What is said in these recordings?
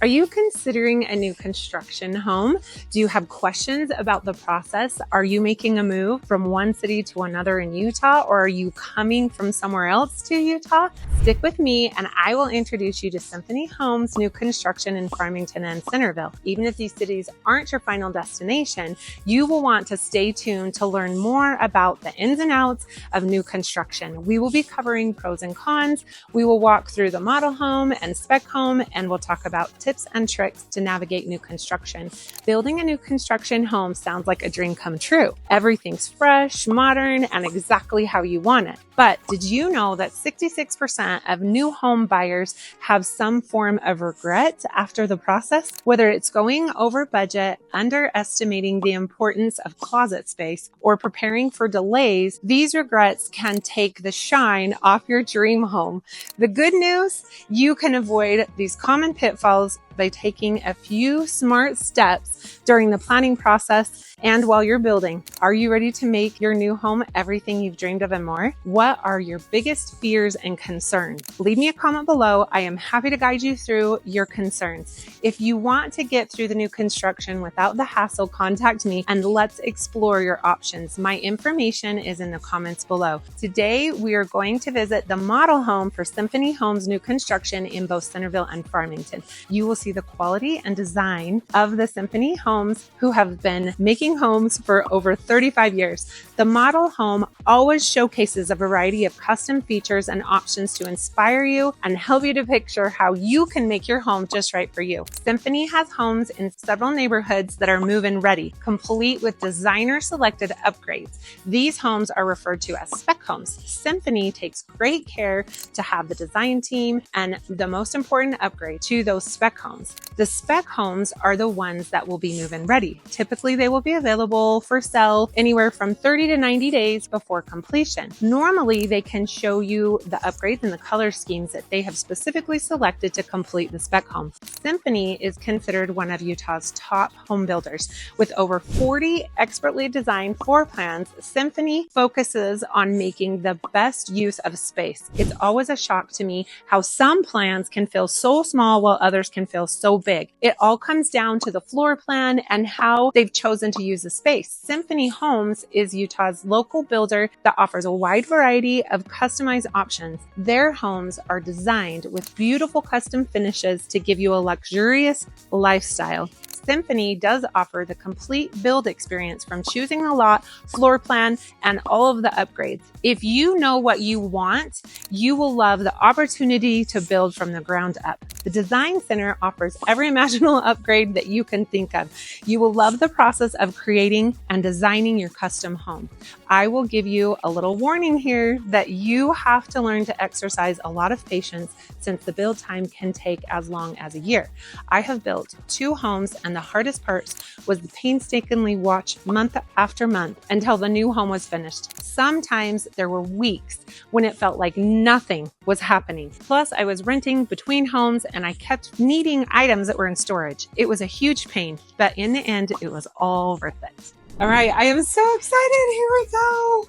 Are you considering a new construction home? Do you have questions about the process? Are you making a move from one city to another in Utah, or are you coming from somewhere else to Utah? Stick with me and I will introduce you to Symphony Homes new construction in Farmington and Centerville. Even if these cities aren't your final destination, you will want to stay tuned to learn more about the ins and outs of new construction. We will be covering pros and cons. We will walk through the model home and spec home, and we'll talk about tips and tricks to navigate new construction. Building a new construction home sounds like a dream come true. Everything's fresh, modern, and exactly how you want it. But did you know that 66% of new home buyers have some form of regret after the process? Whether it's going over budget, underestimating the importance of closet space, or preparing for delays, these regrets can take the shine off your dream home. The good news, you can avoid these common pitfalls by taking a few smart steps during the planning process and while you're building. Are you ready to make your new home everything you've dreamed of and more? What are your biggest fears and concerns? Leave me a comment below. I am happy to guide you through your concerns. If you want to get through the new construction without the hassle, contact me and let's explore your options. My information is in the comments below. Today, we are going to visit the model home for Symphony Homes new construction in both Centerville and Farmington. You will see the quality and design of the Symphony Homes, who have been making homes for over 35 years. The model home always showcases a variety of custom features and options to inspire you and help you to picture how you can make your home just right for you. Symphony has homes in several neighborhoods that are move-in ready, complete with designer-selected upgrades. These homes are referred to as spec homes. Symphony takes great care to have the design team and the most important upgrade to those spec homes. The spec homes are the ones that will be move-in ready. Typically, they will be available for sale anywhere from 30 to 90 days before completion. Normally, they can show you the upgrades and the color schemes that they have specifically selected to complete the spec home. Symphony is considered one of Utah's top home builders. With over 40 expertly designed floor plans, Symphony focuses on making the best use of space. It's always a shock to me how some plans can feel so small while others can feel so big. It all comes down to the floor plan and how they've chosen to use the space. Symphony Homes is Utah's local builder that offers a wide variety of customized options. Their homes are designed with beautiful custom finishes to give you a luxurious lifestyle. Symphony does offer the complete build experience from choosing the lot, floor plan, and all of the upgrades. If you know what you want, you will love the opportunity to build from the ground up. The Design Center offers every imaginable upgrade that you can think of. You will love the process of creating and designing your custom home. I will give you a little warning here that you have to learn to exercise a lot of patience since the build time can take as long as a year. I have built 2 homes, and the hardest part was the painstakingly watch month after month until the new home was finished. Sometimes there were weeks when it felt like nothing was happening. Plus, I was renting between homes and I kept needing items that were in storage. It was a huge pain, but in the end, it was all worth it. All right, I am so excited. Here we go.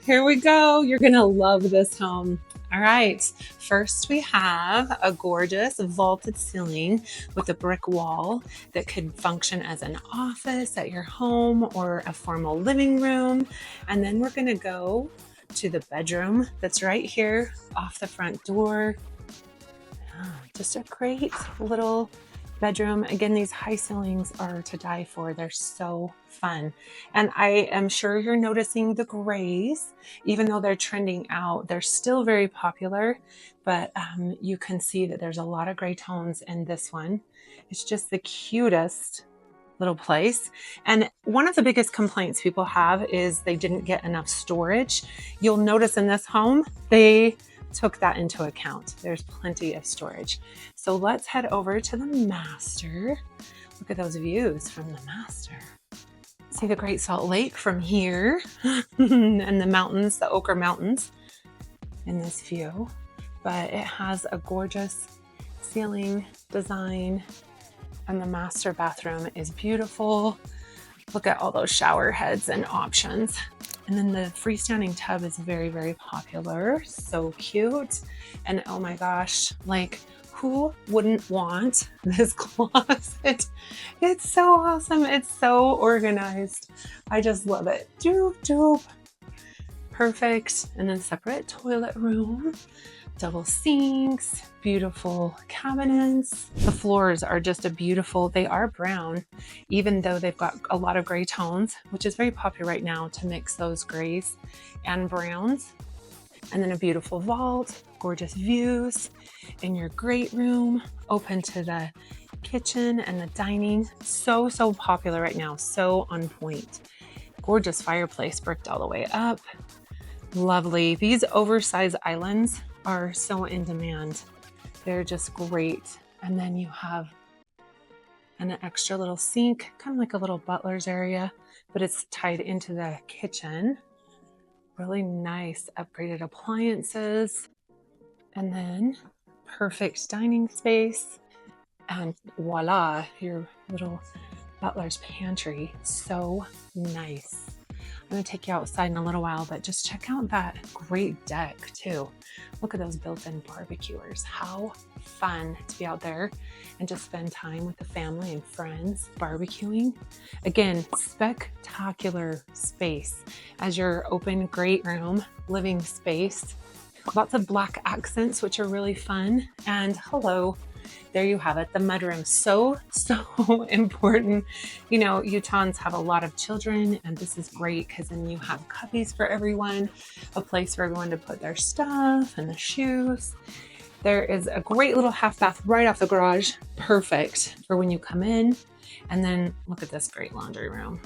Here we go. You're gonna love this home. All right, first we have a gorgeous vaulted ceiling with a brick wall that could function as an office at your home or a formal living room. And then we're gonna go to the bedroom that's right here off the front door. Just a great little bedroom. Again, these high ceilings are to die for. They're so fun. And I am sure you're noticing the grays, even though they're trending out, they're still very popular, but you can see that there's a lot of gray tones in this one. It's just the cutest little place. And one of the biggest complaints people have is they didn't get enough storage. You'll notice in this home, they took that into account. There's plenty of storage. So let's head over to the master. Look at those views from the master. See the Great Salt Lake from here and the mountains, the Ochre Mountains in this view. But it has a gorgeous ceiling design and the master bathroom is beautiful. Look at all those shower heads and options. And then the freestanding tub is very, very popular. So cute. And oh my gosh, like Who wouldn't want this closet? It's so awesome. It's so organized. I just love it. Doop, doop. Perfect. And then separate toilet room, double sinks, beautiful cabinets. The floors are just a beautiful, they are brown, even though they've got a lot of gray tones, which is very popular right now to mix those grays and browns. And then a beautiful vault, gorgeous views in your great room, open to the kitchen and the dining. So popular right now, so on point. Gorgeous fireplace bricked all the way up. Lovely. These oversized islands are so in demand. They're just great. And then you have an extra little sink, kind of like a little butler's area, but it's tied into the kitchen. Really nice upgraded appliances. And then perfect dining space. And voila, your little butler's pantry. So nice. I'm going to take you outside in a little while, but just check out that great deck too. Look at those built-in barbecuers. How fun to be out there and just spend time with the family and friends barbecuing. Again, spectacular space as your open great room, living space. Lots of black accents, which are really fun. And hello, there you have it, the mudroom. So important. You know, Utahns have a lot of children, and this is great because then you have cubbies for everyone, a place for everyone to put their stuff and the shoes. There is a great little half bath right off the garage. Perfect for when you come in. And then look at this great laundry room.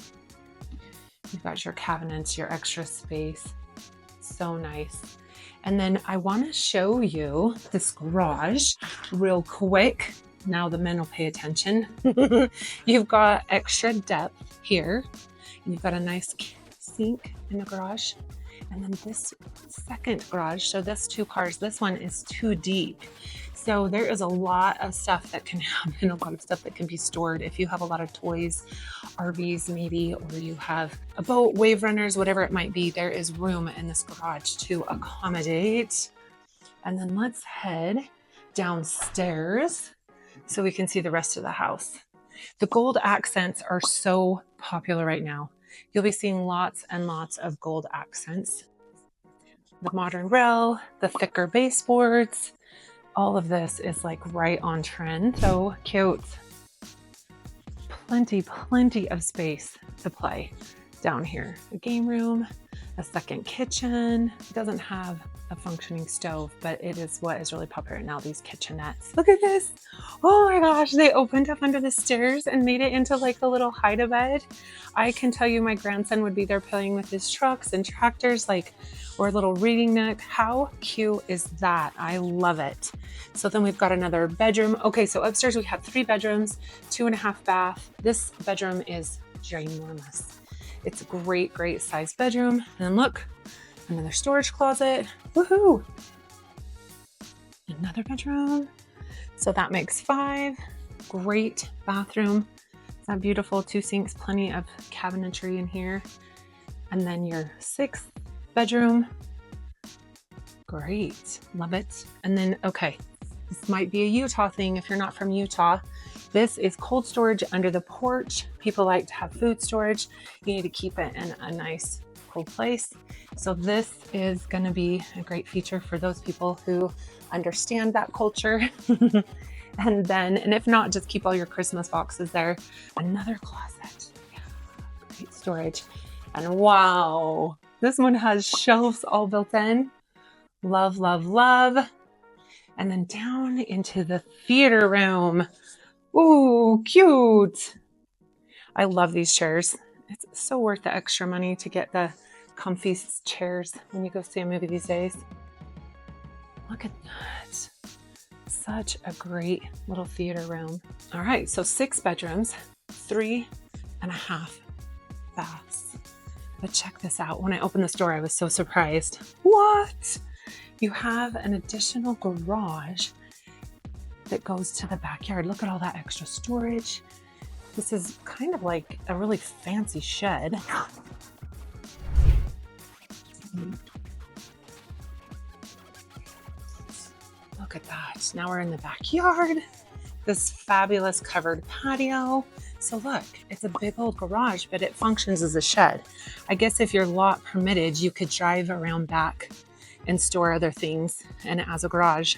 You've got your cabinets, your extra space. So nice. And then I want to show you this garage real quick. Now the men will pay attention. You've got extra depth here. You've got a nice sink in the garage. And then this second garage, so this 2 cars, this one is too deep. So there is a lot of stuff that can happen, a lot of stuff that can be stored. If you have a lot of toys, RVs maybe, or you have a boat, wave runners, whatever it might be, there is room in this garage to accommodate. And then let's head downstairs so we can see the rest of the house. The gold accents are so popular right now. You'll be seeing lots and lots of gold accents. The modern rail, the thicker baseboards, all of this is like right on trend. So cute. Plenty of space to play down here. A game room, a second kitchen. It doesn't have a functioning stove, but it is what is really popular now, these kitchenettes. Look at this. Oh my gosh, they opened up under the stairs and made it into like a little hide-a-bed. I can tell you my grandson would be there playing with his trucks and tractors, like, or a little reading nook. How cute is that? I love it. So then we've got another bedroom. Okay, so upstairs we have 3 bedrooms, 2.5 bath. This bedroom is ginormous. It's a great sized bedroom. And then look, another storage closet. Woohoo! Another bedroom. So that makes 5. Great bathroom. Is that beautiful? 2 sinks, plenty of cabinetry in here. And then your 6th bedroom. Great, love it. And then, okay, this might be a Utah thing if you're not from Utah. This is cold storage under the porch. People like to have food storage. You need to keep it in a nice cold place. So this is going to be a great feature for those people who understand that culture. And if not, just keep all your Christmas boxes there. Another closet. Yeah, great storage. And wow, this one has shelves all built in. Love. And then down into the theater room. Ooh, cute. I love these chairs. It's so worth the extra money to get the comfy chairs when you go see a movie these days. Look at that. Such a great little theater room. All right, so 6 bedrooms, 3.5 baths. But check this out. When I opened this door, I was so surprised. What? You have an additional garage that goes to the backyard. Look at all that extra storage. This is kind of like a really fancy shed. Look look at that. Now we're in the backyard. This fabulous covered patio. So look, it's a big old garage, but it functions as a shed. I guess if your lot permitted, you could drive around back and store other things. And as a garage,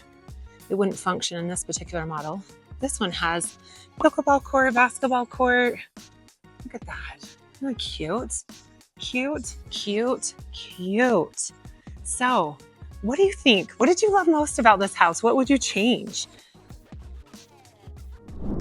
it wouldn't function in this particular model. This one has pickleball court, basketball court. Look at that. Isn't that cute? Cute, cute, cute. So what do you think? What did you love most about this house? What would you change?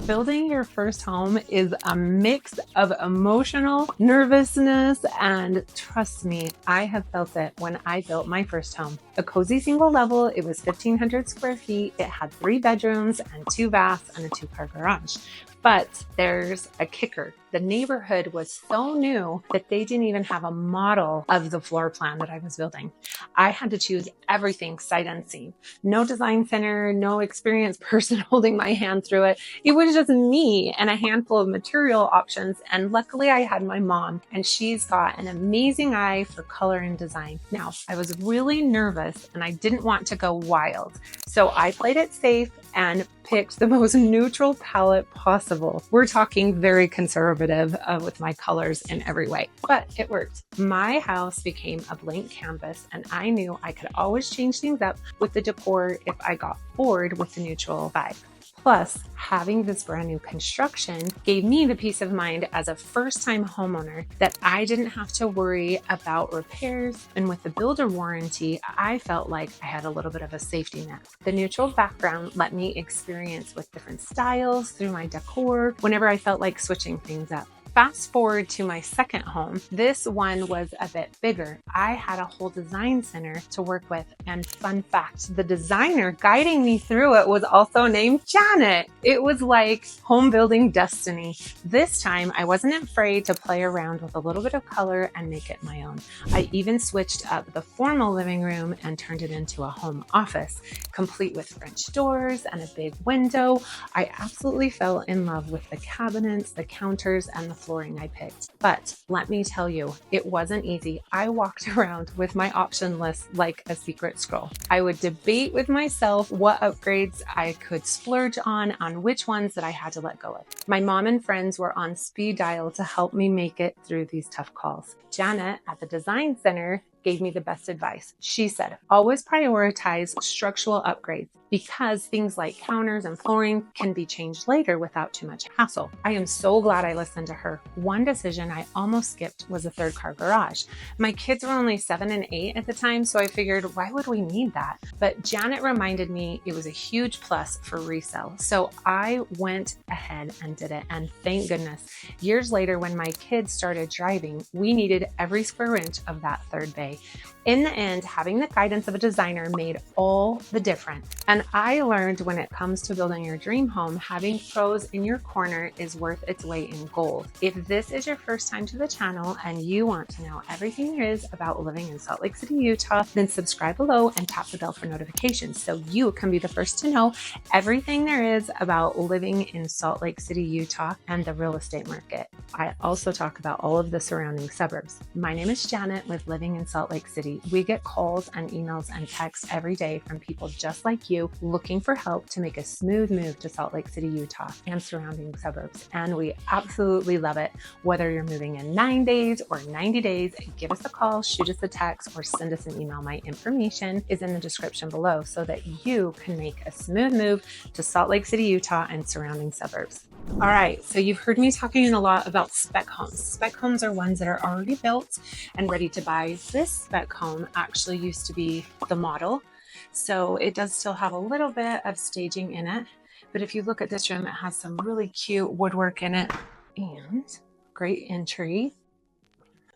Building your first home is a mix of emotional nervousness, and trust me, I have felt it when I built my first home. A cozy single level, it was 1,500 square feet. It had 3 bedrooms and 2 baths and a 2-car garage. But there's a kicker. The neighborhood was so new that they didn't even have a model of the floor plan that I was building. I had to choose everything sight unseen. No design center, no experienced person holding my hand through it. It was just me and a handful of material options. And luckily I had my mom, and she's got an amazing eye for color and design. Now, I was really nervous and I didn't want to go wild. So I played it safe and picked the most neutral palette possible. We're talking very conservative with my colors in every way, but it worked. My house became a blank canvas, and I knew I could always change things up with the decor if I got bored with the neutral vibe. Plus, having this brand new construction gave me the peace of mind as a first-time homeowner that I didn't have to worry about repairs. And with the builder warranty, I felt like I had a little bit of a safety net. The neutral background let me experience with different styles through my decor whenever I felt like switching things up. Fast forward to my second home. This one was a bit bigger. I had a whole design center to work with. And fun fact, the designer guiding me through it was also named Janet. It was like home building destiny. This time, I wasn't afraid to play around with a little bit of color and make it my own. I even switched up the formal living room and turned it into a home office, complete with French doors and a big window. I absolutely fell in love with the cabinets, the counters, and the flooring I picked. But let me tell you, it wasn't easy. I walked around with my option list like a secret scroll. I would debate with myself what upgrades I could splurge on which ones that I had to let go of. My mom and friends were on speed dial to help me make it through these tough calls. Janet at the design center gave me the best advice. She said, always prioritize structural upgrades because things like counters and flooring can be changed later without too much hassle. I am so glad I listened to her. One decision I almost skipped was a 3rd-car garage. My kids were only 7 and 8 at the time, so I figured, why would we need that? But Janet reminded me it was a huge plus for resale. So I went ahead and did it. And thank goodness, years later, when my kids started driving, we needed every square inch of that 3rd bay. In the end, having the guidance of a designer made all the difference. And I learned when it comes to building your dream home, having pros in your corner is worth its weight in gold. If this is your first time to the channel and you want to know everything there is about living in Salt Lake City, Utah, then subscribe below and tap the bell for notifications so you can be the first to know everything there is about living in Salt Lake City, Utah, and the real estate market. I also talk about all of the surrounding suburbs. My name is Janet with Living in Salt Lake City. We get calls and emails and texts every day from people just like you looking for help to make a smooth move to Salt Lake City, Utah and surrounding suburbs. And we absolutely love it. Whether you're moving in 9 days or 90 days, give us a call, shoot us a text, or send us an email. My information is in the description below so that you can make a smooth move to Salt Lake City, Utah and surrounding suburbs. All right, so you've heard me talking a lot about spec homes. Spec homes are ones that are already built and ready to buy. This spec home actually used to be the model, so it does still have a little bit of staging in it. But if you look at this room, it has some really cute woodwork in it and great entry.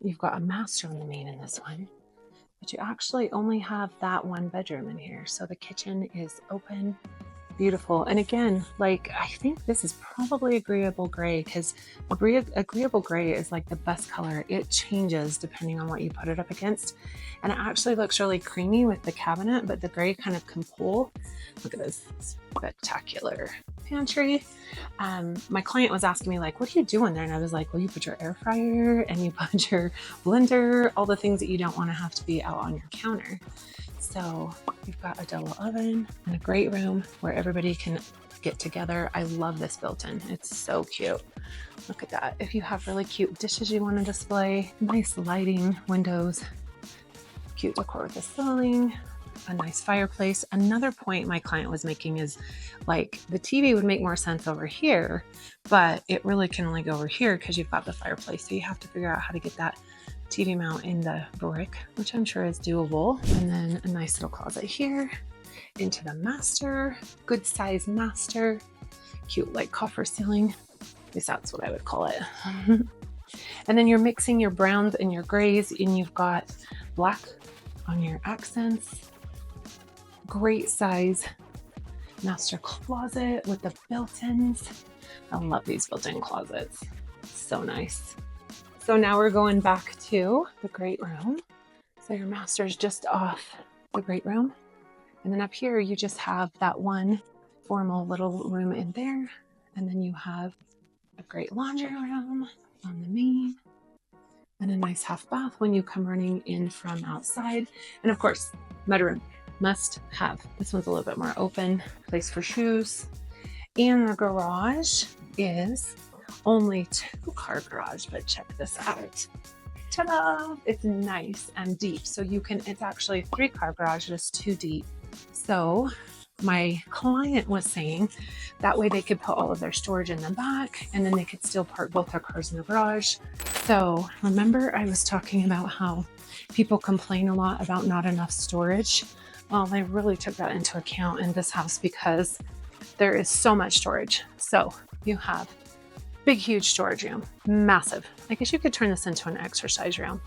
You've got a master in the main in this one, but you actually only have that 1 bedroom in here. So the kitchen is open. Beautiful. And again, like, I think this is probably agreeable gray, because agreeable gray is like the best color. It changes depending on what you put it up against. And it actually looks really creamy with the cabinet, but the gray kind of can pull. Look at this spectacular pantry. My client was asking me, like, what do you do in there? And I was like, well, you put your air fryer and you put your blender, all the things that you don't want to have to be out on your counter. So you've got a double oven and a great room where everybody can get together. I love this built-in. It's so cute. Look at that. If you have really cute dishes you want to display, nice lighting, windows, cute decor with the ceiling, a nice fireplace. Another point my client was making is like the TV would make more sense over here, but it really can only go over here because you've got the fireplace. So you have to figure out how to get that TV mount in the brick, which I'm sure is doable. And then a nice little closet here into the master, good size master, cute like coffer ceiling. At least that's what I would call it. And then you're mixing your browns and your grays, and you've got black on your accents. Great size master closet with the built-ins. I love these built-in closets. So nice. So now we're going back to the great room. So your master's just off the great room. And then up here, you just have that one formal little room in there. And then you have a great laundry room on the main and a nice half bath when you come running in from outside. And of course, mudroom must have. This one's a little bit more open, place for shoes. And the garage is only 2-car garage, but check this out. Ta-da! It's nice and deep. So you can, it's actually a 3-car garage, just 2 deep. So my client was saying that way they could put all of their storage in the back and then they could still park both their cars in the garage. So remember I was talking about how people complain a lot about not enough storage. Well, I really took that into account in this house because there is so much storage. So you have big, huge storage room, massive. I guess you could turn this into an exercise room.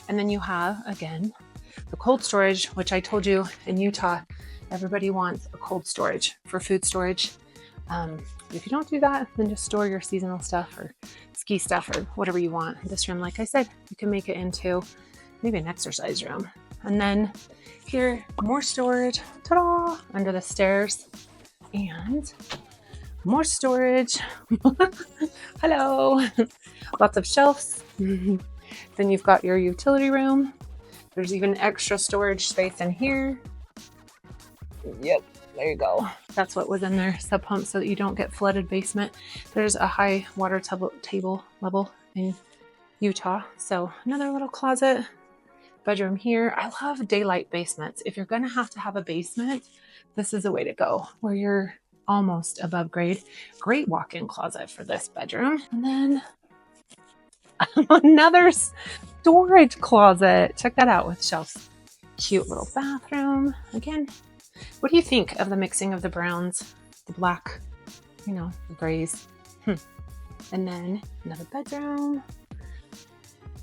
And then you have, again, the cold storage, which I told you in Utah, everybody wants a cold storage for food storage. If you don't do that, then just store your seasonal stuff or ski stuff or whatever you want. This room, like I said, you can make it into maybe an exercise room. And then here, more storage, ta-da, under the stairs, and more storage. Hello. Lots of shelves. Then you've got your utility room. There's even extra storage space in here. Yep, there you go. That's what was in there, sub pump, so that you don't get flooded basement. There's a high water table level in Utah. So another little closet, bedroom here. I love daylight basements. If you're gonna have to have a basement, this is the way to go, where you're almost above grade. Great walk-in closet for this bedroom. And then another storage closet. Check that out with shelves. Cute little bathroom. Again, what do you think of the mixing of the browns, the black, the grays? And then another bedroom.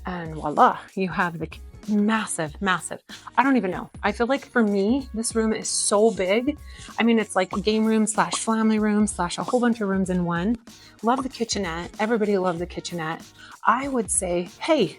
And voila, you have the massive, massive. I don't even know. I feel like for me, this room is so big. I mean, it's like a game room / family room / a whole bunch of rooms in one. Love the kitchenette. Everybody loves the kitchenette. I would say, hey,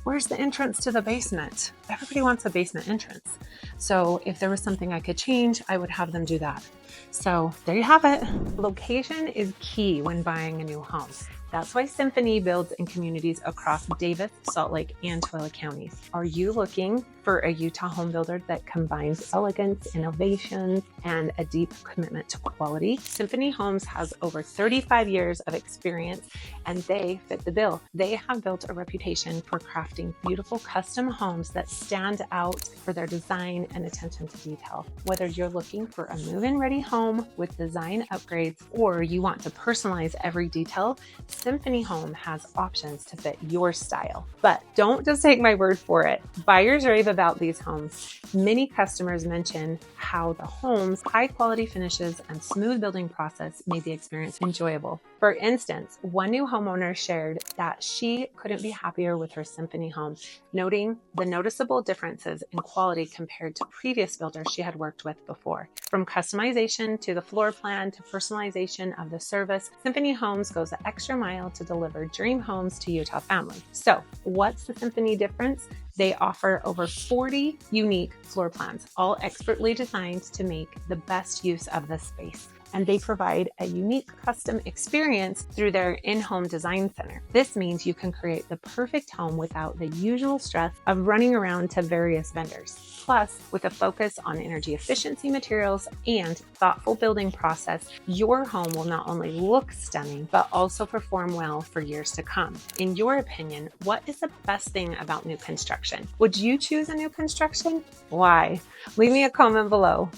where's the entrance to the basement? Everybody wants a basement entrance. So if there was something I could change, I would have them do that. So there you have it. Location is key when buying a new home. That's why Symphony builds in communities across Davis, Salt Lake, and Tualatin counties. Are you looking for a Utah home builder that combines elegance, innovation, and a deep commitment to quality? Symphony Homes has over 35 years of experience, and they fit the bill. They have built a reputation for crafting beautiful custom homes that stand out for their design and attention to detail. Whether you're looking for a move-in ready home with design upgrades, or you want to personalize every detail, Symphony Home has options to fit your style. But don't just take my word for it. Buyers rave about these homes. Many customers mention how the home's high quality finishes and smooth building process made the experience enjoyable. For instance, one new homeowner shared that she couldn't be happier with her Symphony home, noting the noticeable differences in quality compared to previous builders she had worked with before. From customization to the floor plan to personalization of the service, Symphony Homes goes the extra mile to deliver dream homes to Utah families. So what's the Symphony difference? They offer over 40 unique floor plans, all expertly designed to make the best use of the space. and they provide a unique custom experience through their in-home design center. This means you can create the perfect home without the usual stress of running around to various vendors. Plus, with a focus on energy efficiency materials and thoughtful building process, your home will not only look stunning, but also perform well for years to come. In your opinion, what is the best thing about new construction? Would you choose a new construction? Why? Leave me a comment below.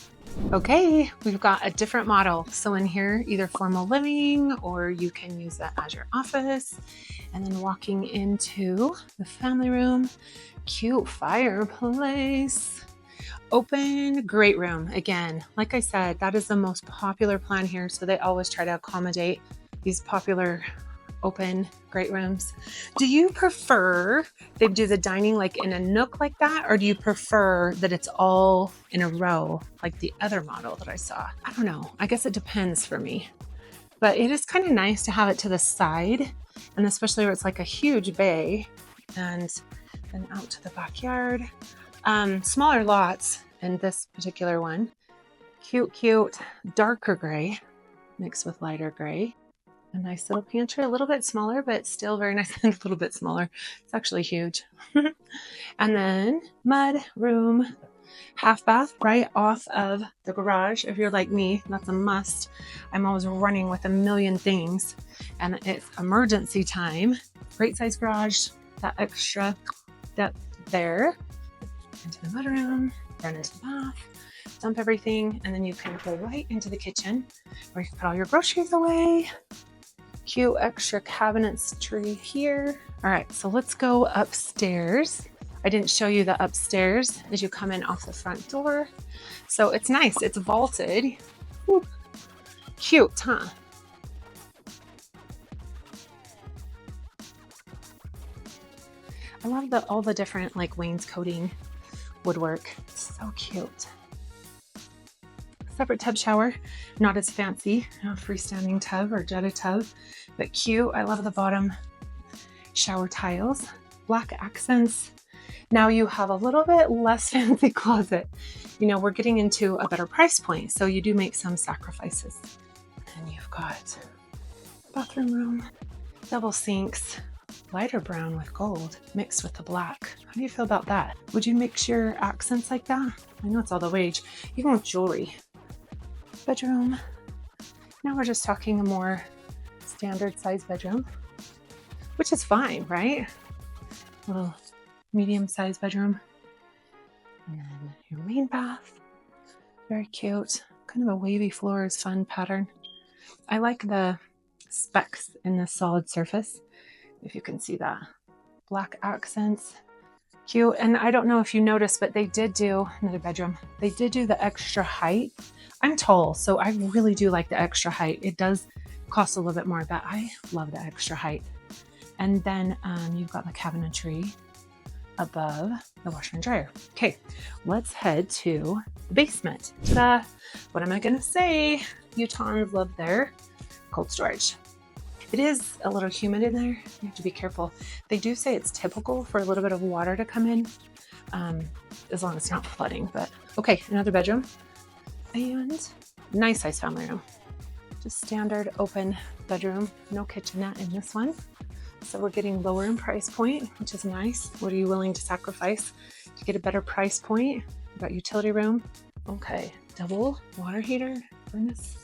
Okay, we've got a different model. So in here, either formal living, or you can use that as your office. And then walking into the family room, cute fireplace, open great room. Again, like I said, that is the most popular plan here. So they always try to accommodate these popular open great rooms. Do you prefer they do the dining like in a nook like that, or do you prefer that it's all in a row like the other model that I saw? I don't know. I guess it depends for me. But it is kind of nice to have it to the side, and especially where it's like a huge bay and then out to the backyard. Smaller lots in this particular one. Cute, darker gray mixed with lighter gray. A nice little pantry, a little bit smaller, but still very nice, and a little bit smaller. It's actually huge. And then mud room, half bath right off of the garage. If you're like me, that's a must. I'm always running with a million things, and it's emergency time. Great size garage, that extra depth there. Into the mud room, run into the bath, dump everything, and then you can go right into the kitchen where you can put all your groceries away. Cute extra cabinets tree here. All right, so let's go upstairs. I didn't show you the upstairs as you come in off the front door. So it's nice, it's vaulted. Woo. Cute, huh? I love all the different like wainscoting woodwork. It's so cute. Separate tub shower, not as fancy, freestanding tub or jetted tub, but cute. I love the bottom shower tiles, black accents. Now you have a little bit less fancy closet. You know, we're getting into a better price point, so you do make some sacrifices. And you've got bathroom room, double sinks, lighter brown with gold mixed with the black. How do you feel about that? Would you mix your accents like that? I know it's all the rage. Even with jewelry. Bedroom. Now we're just talking a more standard size bedroom, which is fine, right? A little medium sized bedroom. And then your main bath. Very cute. Kind of a wavy floors, fun pattern. I like the specks in the solid surface, if you can see that. Black accents. Cute. And I don't know if you noticed, but they did do another bedroom. They did do the extra height. I'm tall, so I really do like the extra height. It does cost a little bit more, but I love the extra height. And then you've got the cabinetry above the washer and dryer. Okay, let's head to the basement. Ta-da! What am I gonna say? Utahns love their cold storage. It is a little humid in there. You have to be careful. They do say it's typical for a little bit of water to come in, as long as it's not flooding. But okay, another bedroom. And nice size family room. Just standard open bedroom, no kitchenette in this one. So we're getting lower in price point, which is nice. What are you willing to sacrifice to get a better price point? We've got utility room. Okay, double water heater, furnace,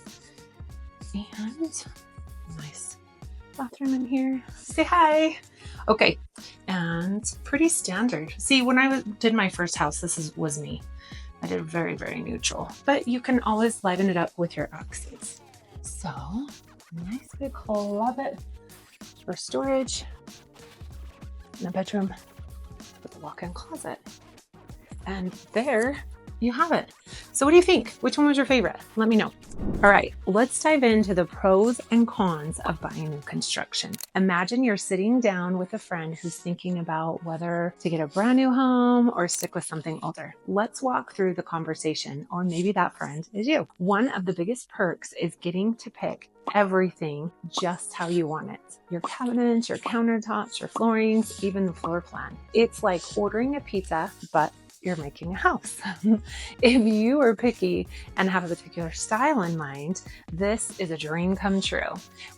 and nice bathroom in here. Say hi. Okay, and pretty standard. See, when I did my first house, was me. I did very, very neutral, but you can always liven it up with your accents. So, nice big closet for storage in the bedroom with a walk-in closet. And there you have it. So what do you think? Which one was your favorite? Let me know. All right, let's dive into the pros and cons of buying new construction. Imagine you're sitting down with a friend who's thinking about whether to get a brand new home or stick with something older. Let's walk through the conversation, or maybe that friend is you. One of the biggest perks is getting to pick everything just how you want it. Your cabinets, your countertops, your floorings, even the floor plan. It's like ordering a pizza, but you're making a house. If you are picky and have a particular style in mind, this is a dream come true.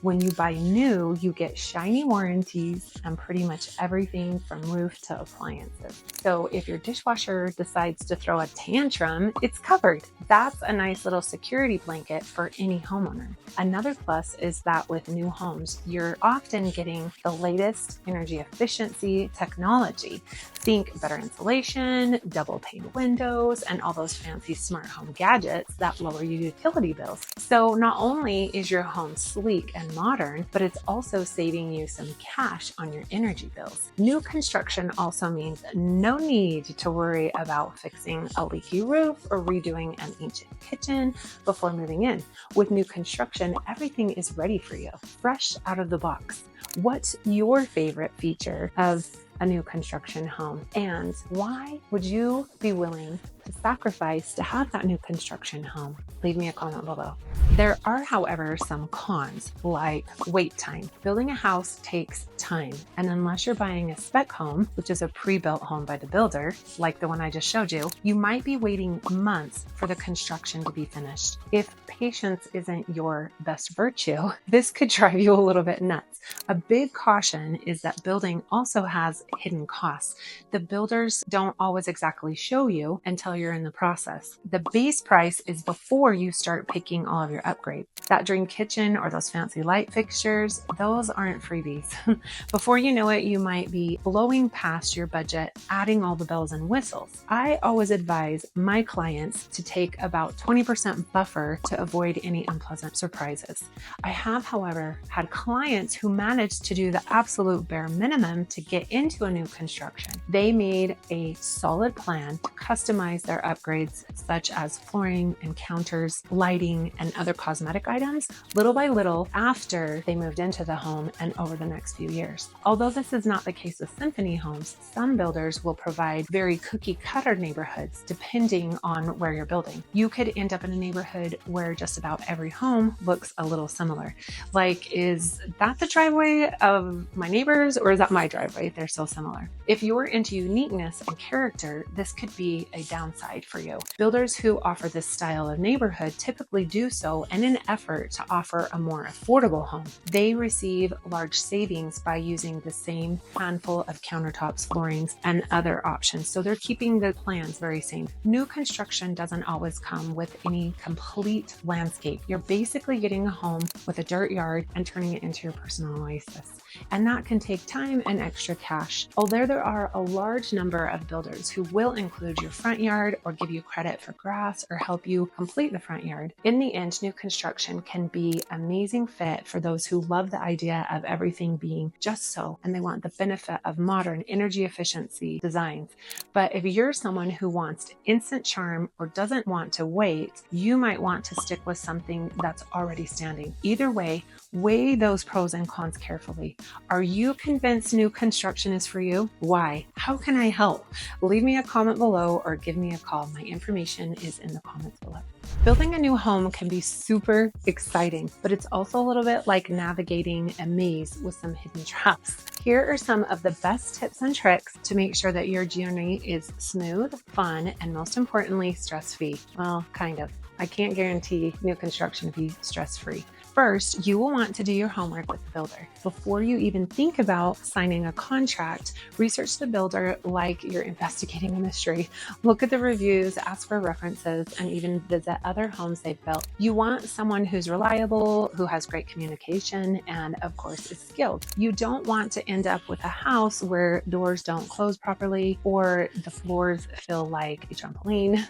When you buy new, you get shiny warranties and pretty much everything from roof to appliances. So if your dishwasher decides to throw a tantrum, it's covered. That's a nice little security blanket for any homeowner. Another plus is that with new homes, you're often getting the latest energy efficiency technology. Think better insulation, double pane windows, and all those fancy smart home gadgets that lower your utility bills. So not only is your home sleek and modern, but it's also saving you some cash on your energy bills. New construction also means no need to worry about fixing a leaky roof or redoing an ancient kitchen before moving in. With new construction, everything is ready for you, fresh out of the box. What's your favorite feature of a new construction home, and why would you be willing to sacrifice to have that new construction home? Leave me a comment below. There are, however, some cons, like wait time. Building a house takes time, and unless you're buying a spec home, which is a pre-built home by the builder, like the one I just showed you, you might be waiting months for the construction to be finished. If patience isn't your best virtue, this could drive you a little bit nuts. A big caution is that building also has hidden costs. The builders don't always exactly show you until you're in the process. The base price is before you start picking all of your upgrades. That dream kitchen or those fancy light fixtures, those aren't freebies. Before you know it, you might be blowing past your budget, adding all the bells and whistles. I always advise my clients to take about 20% buffer to avoid any unpleasant surprises. I have, however, had clients who managed to do the absolute bare minimum to get into a new construction. They made a solid plan to customize their upgrades, such as flooring and counters, lighting, and other cosmetic items, little by little after they moved into the home and over the next few years. Although this is not the case with Symphony Homes, some builders will provide very cookie cutter neighborhoods depending on where you're building. You could end up in a neighborhood where just about every home looks a little similar. Like, is that the driveway of my neighbors, or is that my driveway? They're so similar. If you're into uniqueness and character, this could be a downside for you. Builders who offer this style of neighborhood typically do so in an effort to offer a more affordable home. They receive large savings by using the same handful of countertops, floorings, and other options. So they're keeping the plans very same. New construction doesn't always come with any complete landscape. You're basically getting a home with a dirt yard and turning it into your personal oasis. And that can take time and extra cash. Although there are a large number of builders who will include your front yard or give you credit for grass or help you complete the front yard, in the end, new construction can be an amazing fit for those who love the idea of everything being just so, and they want the benefit of modern energy efficiency designs. But if you're someone who wants instant charm or doesn't want to wait, you might want to stick with something that's already standing. Either way, weigh those pros and cons carefully. Are you convinced new construction is for you? Why? How can I help? Leave me a comment below or give me a call. My information is in the comments below. Building a new home can be super exciting, but it's also a little bit like navigating a maze with some hidden traps. Here are some of the best tips and tricks to make sure that your journey is smooth, fun, and most importantly, stress-free. Well, kind of. I can't guarantee new construction to be stress-free. First, you will want to do your homework with the builder. Before you even think about signing a contract, research the builder like you're investigating a mystery. Look at the reviews, ask for references, and even visit other homes they've built. You want someone who's reliable, who has great communication, and of course is skilled. You don't want to end up with a house where doors don't close properly or the floors feel like a trampoline.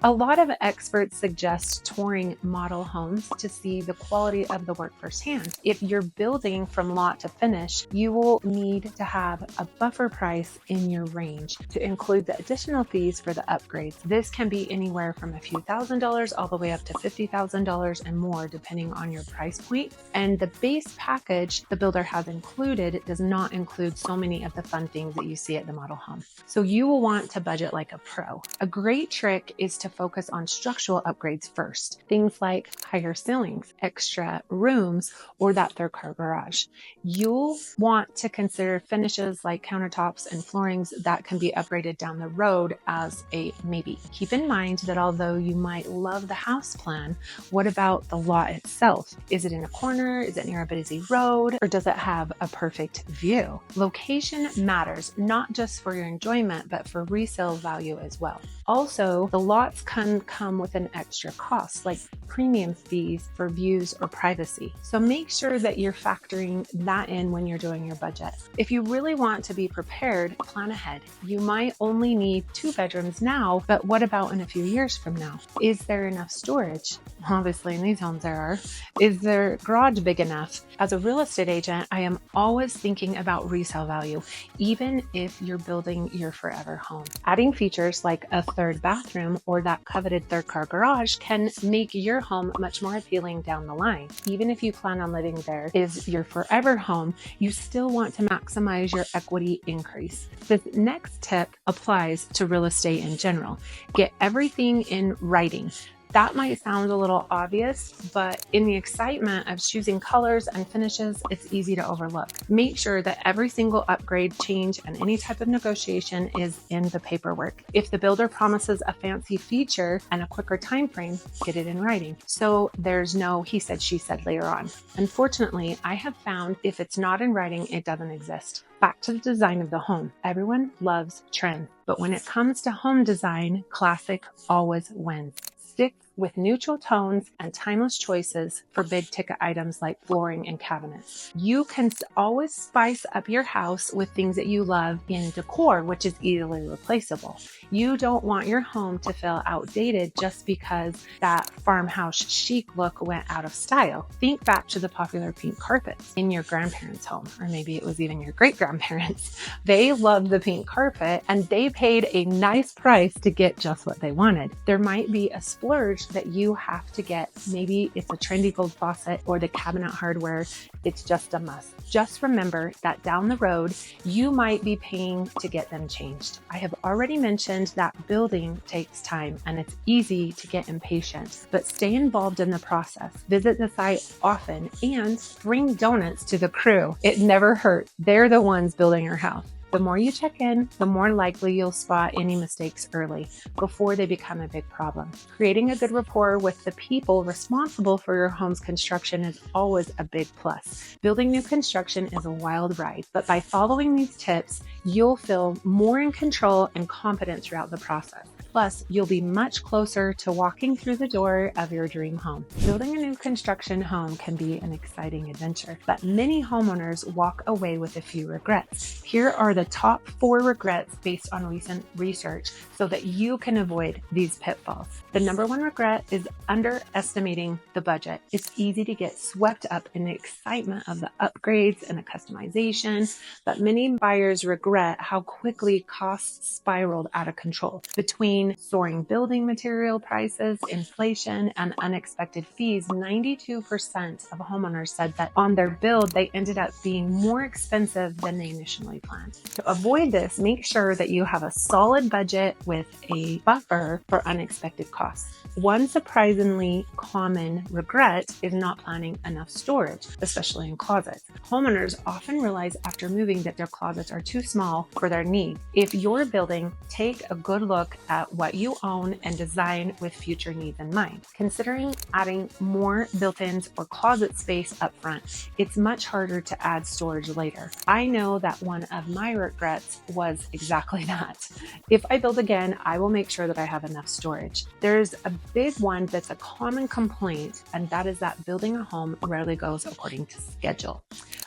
A lot of experts suggest touring model homes to see the quality of the work firsthand. If you're building from lot to finish, you will need to have a buffer price in your range to include the additional fees for the upgrades. This can be anywhere from a few $1,000s all the way up to $50,000 and more, depending on your price point. And the base package the builder has included does not include so many of the fun things that you see at the model home. So you will want to budget like a pro. A great trick is to focus on structural upgrades first. Things like higher ceilings, extra rooms or that third car garage. You'll want to consider finishes like countertops and floorings that can be upgraded down the road as a maybe. Keep in mind that although you might love the house plan, what about the lot itself? Is it in a corner? Is it near a busy road? Or does it have a perfect view? Location matters, not just for your enjoyment, but for resale value as well. Also, the lots can come with an extra cost, like premium fees for views or privacy. So make sure that you're factoring that in when you're doing your budget. If you really want to be prepared, plan ahead. You might only need 2 bedrooms now, but what about in a few years from now? Is there enough storage? Obviously, in these homes there are. Is their garage big enough? As a real estate agent, I am always thinking about resale value, even if you're building your forever home. Adding features like a 3rd bathroom or that coveted 3rd car garage can make your home much more appealing down the line. Even if you plan on living there is your forever home, you still want to maximize your equity increase. This next tip applies to real estate in general. Get everything in writing. That might sound a little obvious, but in the excitement of choosing colors and finishes, it's easy to overlook. Make sure that every single upgrade, change, and any type of negotiation is in the paperwork. If the builder promises a fancy feature and a quicker time frame, get it in writing. So there's no he said, she said later on. Unfortunately, I have found if it's not in writing, it doesn't exist. Back to the design of the home. Everyone loves trends, but when it comes to home design, classic always wins. Stick with neutral tones and timeless choices for big ticket items like flooring and cabinets. You can always spice up your house with things that you love in decor, which is easily replaceable. You don't want your home to feel outdated just because that farmhouse chic look went out of style. Think back to the popular pink carpets in your grandparents' home, or maybe it was even your great-grandparents. They loved the pink carpet and they paid a nice price to get just what they wanted. There might be a splurge that you have to get. Maybe it's a trendy gold faucet or the cabinet hardware. It's just a must. Just remember that down the road, you might be paying to get them changed. I have already mentioned that building takes time and it's easy to get impatient, but stay involved in the process. Visit the site often and bring donuts to the crew. It never hurts. They're the ones building your house. The more you check in, the more likely you'll spot any mistakes early before they become a big problem. Creating a good rapport with the people responsible for your home's construction is always a big plus. Building new construction is a wild ride, but by following these tips, you'll feel more in control and confident throughout the process. Plus, you'll be much closer to walking through the door of your dream home. Building a new construction home can be an exciting adventure, but many homeowners walk away with a few regrets. Here are the top 4 regrets based on recent research so that you can avoid these pitfalls. The number 1 regret is underestimating the budget. It's easy to get swept up in the excitement of the upgrades and the customization, but many buyers regret how quickly costs spiraled out of control. Between soaring building material prices, inflation, and unexpected fees, 92% of homeowners said that on their build, they ended up being more expensive than they initially planned. To avoid this, make sure that you have a solid budget with a buffer for unexpected costs. One surprisingly common regret is not planning enough storage, especially in closets. Homeowners often realize after moving that their closets are too small for their needs. If you're building, take a good look at what you own and design with future needs in mind. Considering adding more built-ins or closet space up front, it's much harder to add storage later. I know that one of my regrets was exactly that. If I build again, I will make sure that I have enough storage. There's a big one that's a common complaint, and that is that building a home rarely goes according to schedule.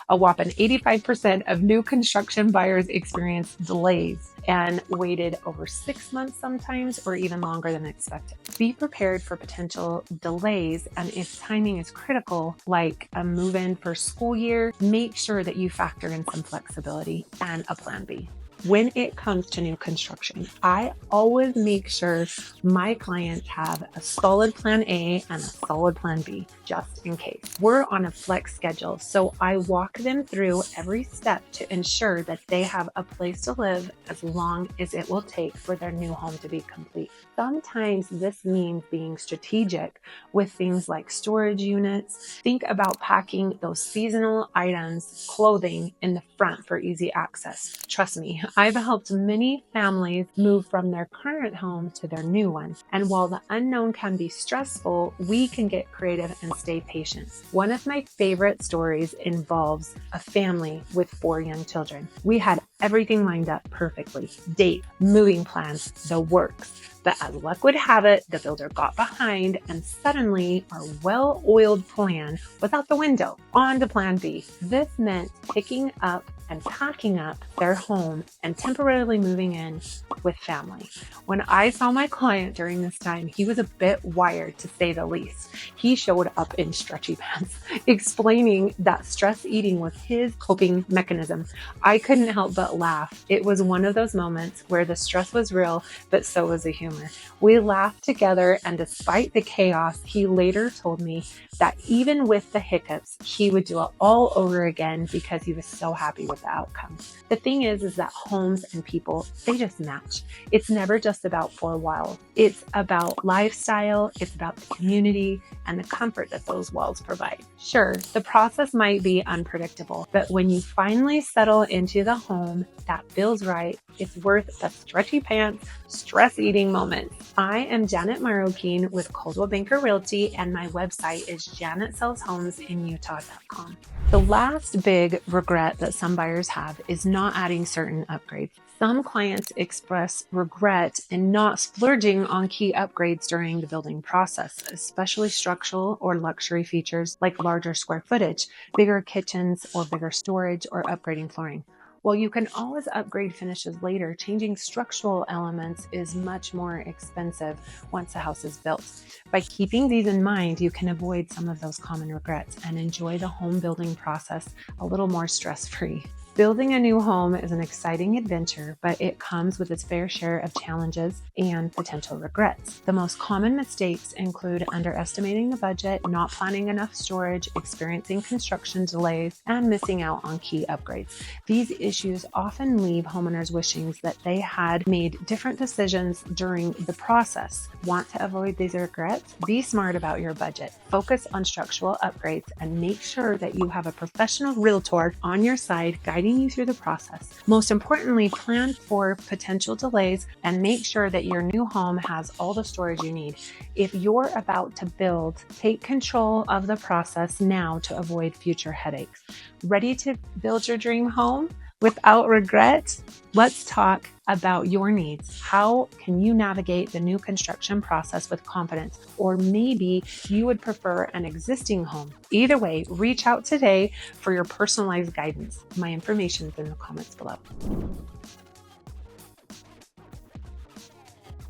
A whopping 85% of new construction buyers experience delays and waited over 6 months sometimes, or even longer than expected. Be prepared for potential delays, and if timing is critical, like a move-in for school year, make sure that you factor in some flexibility and a plan B. When it comes to new construction, I always make sure my clients have a solid plan A and a solid plan B, just in case. We're on a flex schedule, so I walk them through every step to ensure that they have a place to live as long as it will take for their new home to be complete. Sometimes this means being strategic with things like storage units. Think about packing those seasonal items, clothing in the front for easy access. Trust me, I've helped many families move from their current home to their new one. And while the unknown can be stressful, we can get creative and stay patient. One of my favorite stories involves a family with 4 young children. We had everything lined up perfectly. Date, moving plans, the works. But as luck would have it, the builder got behind and suddenly our well-oiled plan was out the window. On to plan B. This meant picking up and packing up their home and temporarily moving in with family. When I saw my client during this time, he was a bit wired, to say the least. He showed up in stretchy pants, explaining that stress eating was his coping mechanism. I couldn't help but laugh. It was one of those moments where the stress was real, but so was the humor. We laughed together, and despite the chaos, he later told me that even with the hiccups, he would do it all over again because he was so happy with the outcome. The thing is that homes and people, they just match. It's never just about 4 walls. It's about lifestyle, it's about the community and the comfort that those walls provide. Sure, the process might be unpredictable, but when you finally settle into the home that feels right, it's worth the stretchy pants, stress eating moments. I am Janet Marroquin with Coldwell Banker Realty, and my website is janetsellshomesinyutah.com. The last big regret that some buyers have is not adding certain upgrades. Some clients express regret in not splurging on key upgrades during the building process, especially structural or luxury features like larger square footage, bigger kitchens, or bigger storage, or upgrading flooring. While you can always upgrade finishes later, changing structural elements is much more expensive once the house is built. By keeping these in mind, you can avoid some of those common regrets and enjoy the home building process a little more stress-free. Building a new home is an exciting adventure, but it comes with its fair share of challenges and potential regrets. The most common mistakes include underestimating the budget, not planning enough storage, experiencing construction delays, and missing out on key upgrades. These issues often leave homeowners wishing that they had made different decisions during the process. Want to avoid these regrets? Be smart about your budget. Focus on structural upgrades and make sure that you have a professional realtor on your side guiding you through the process. Most importantly, plan for potential delays and make sure that your new home has all the storage you need. If you're about to build, take control of the process now to avoid future headaches. Ready to build your dream home without regret? Let's talk about your needs. How can you navigate the new construction process with confidence? Or maybe you would prefer an existing home. Either way, reach out today for your personalized guidance. My information is in the comments below.